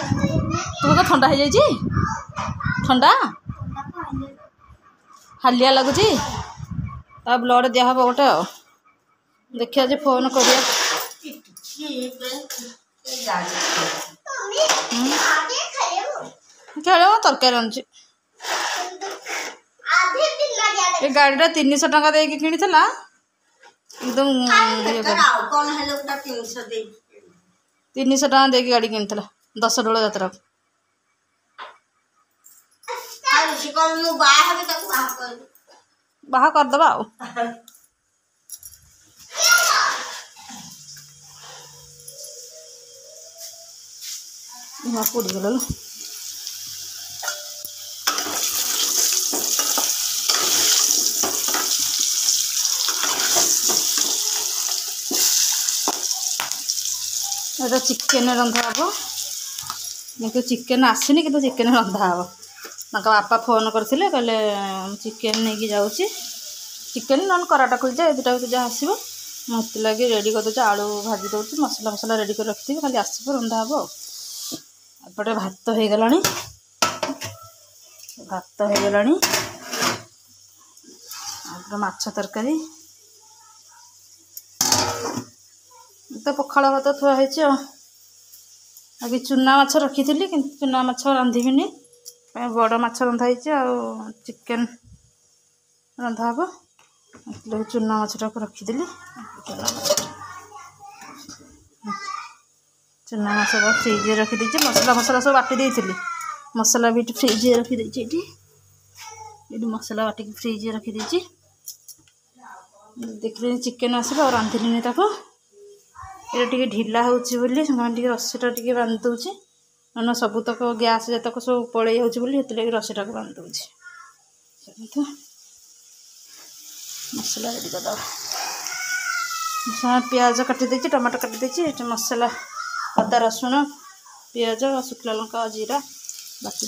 तुमको ठंडा हो जाए ठंडा हालिया लगुच ब्लड दिहब गोटे देखिए आज फोन कर खेल तरकारी आनुची ये गाड़ी 300 टंका दे कि एकदम 300 टंका दे गाड़ी कि 10 डोल यात्रा बाहा करदबा पोड़गल एटा चिकेन रंधा हम कि चिकेन आसनी कि चिकेन रंधा हम बापा फोन करते कहले चिकेन नहीं कि जाऊँ चिकेन नन कराटा खोल जाए दुटा जहाँ आसो मत लगे रेडी कर दूचे आलू भाजी दूसरी मसला मसला रेडी कर रखी खाली आसो रंधा हम एपटे भात हो गला माछ तरकारी तो पखाड़ भात थुआई आगे चूना माछ रखी थी कि चूना माछ रांधिबिनी बड़ माछ रंधाई चिकेन रंधा हम चूना माछटा को रखीदी चूना माछ फ्रिज रखीदी मसला मसला सब बाटी देती मसला भी फ्रिज रखीदी ये मसला बाटिक फ्रिज रखीदी देखिए चिकेन आसो और रांधिनी ये टे ढिला होची रसीटा टे बांध दूची ना सबूतक गैस जतक सब पलि जाऊँगी रसीटा को बांध दूची मसला रेडी कर प्याज काटी टमाटो काटी मसला अदा रसुण पियाज शुक्ला लंका जीरा बाटी